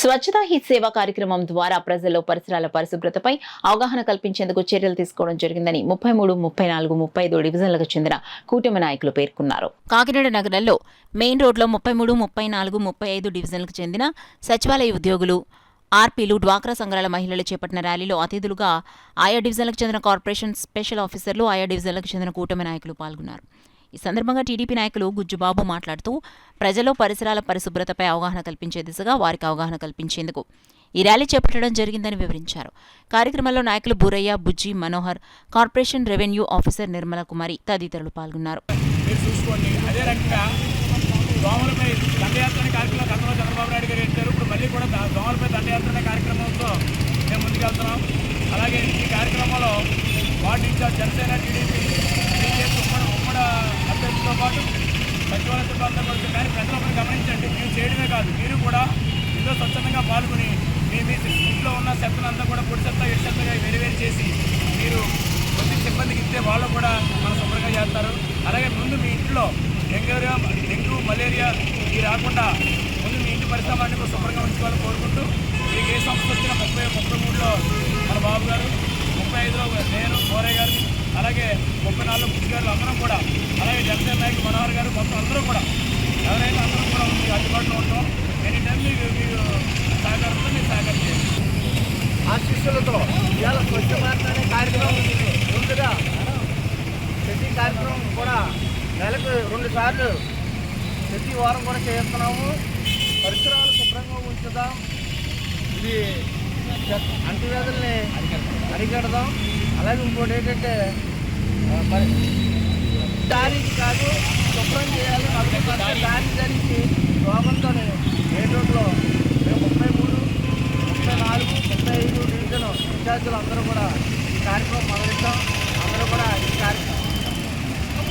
స్వచ్ఛతా he సేవ కార్యక్రమం ద్వారా ప్రజల్లో పరిసరాల పరిశుభ్రతపై అవగాహన కల్పించేందుకు చర్యలు తీసుకోవడం జరిగిందని 33, 34, 35 డివిజన్లకు చెందిన కూటమి నాయకులు పేర్కొన్నారు. కాకినాడ నగరంలో మెయిన్ రోడ్లో 33, 34, 35 డివిజన్లకు చెందిన సచివాలయ ఉద్యోగులు, ఆర్పీలు, డ్వాక్రా సంఘాల మహిళలు చేపట్టిన ర్యాలీలో అతిథులుగా ఆయా డివిజన్లకు చెందిన కార్పొరేషన్ స్పెషల్ ఆఫీసర్లు, ఆయా డివిజన్లకు చెందిన కూటమి నాయకులు పాల్గొన్నారు. ఈ సందర్భంగా టీడీపీ నాయకులు గుజ్జుబాబు మాట్లాడుతూ ప్రజల్లో పరిసరాల పరిశుభ్రతపై అవగాహన కల్పించే దిశగా వారికి అవగాహన కల్పించేందుకు ఈ ర్యాలీ చేపట్టడం జరిగిందని వివరించారు. కార్యక్రమంలో నాయకులు Boorayya, Bujji, Manohar, corporation revenue officer Nirmala Kumari తదితరులు పాల్గొన్నారు. అలాగే ఈ కార్యక్రమంలో వార్డు ఇన్ఛార్జ్ జనసేన, టీడీపీ, అభ్యర్థులతో పాటు సచివాలయ సిబ్బంది పడుతుంది. కానీ ప్రజలను గమనించండి, మీరు చేయడమే కాదు, మీరు కూడా ఇందులో స్వచ్ఛందంగా పాల్గొని మీ ఇంట్లో ఉన్న చెత్తనంతా కూడా పొడి చెత్త, ఎడి చెత్తగా వేరు చేసి మీరు కొద్ది సిబ్బందికి ఇస్తే వాళ్ళు కూడా మన శుభ్రంగా చేస్తారు. అలాగే ముందు మీ ఇంట్లో డెంగ్యూ, మలేరియా ఇవి రాకుండా ముందు మీ ఇంటి పరిశ్రమాన్ని కూడా శుభ్రంగా ఉంచుకోవాలని కోరుకుంటూ, మీకు ఏ సంస్థ వచ్చిన 33లో మన బాబు గారు, 35లో నేను బోరయ్య గారు, అలాగే 34లో బుద్ధి గారు అందరం కూడా, అలాగే జనసేన నాయకులు మనోహర్ గారు, మొత్తం అందరూ కూడా ఎవరైనా అందరం కూడా మీకు అందుబాటులో ఉంటాం. ఎనీ టైం మీరు సహకారంతో మీరు సహకారం చేయండి. ఆశీస్సులతో ఇవాళ స్వచ్ఛ భారత్ అనే కార్యక్రమం ముందుగా ప్రతి కార్యక్రమం కూడా నెలకు 2 సార్లు ప్రతి వారం కూడా చేస్తున్నాము. పరిసరాలు శుభ్రంగా ఉంచుదాం, ఇది అంటువ్యాధుల్ని అరికడదాం. అలాగే ఇంకోటి ఏంటంటే దారికి కాదు శుభ్రం చేయాలి. దారి ధరించి రోగంతో మెయిన్ రోడ్లో మేము 33, 34, 35 డివిజన్ ఇన్ఛార్జీలు అందరూ కూడా ఈ కార్యక్రమం మొదలెట్టాం. అందరూ కూడా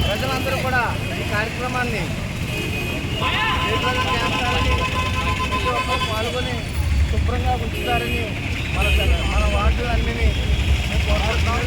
ప్రజలందరూ కూడా ఈ కార్యక్రమాన్ని చేస్తారని, ప్రతి ఒక్కరు పాల్గొని శుభ్రంగా ఉంచుతారని మన వార్డులన్నీ మేము కోరుకుంటున్నాం.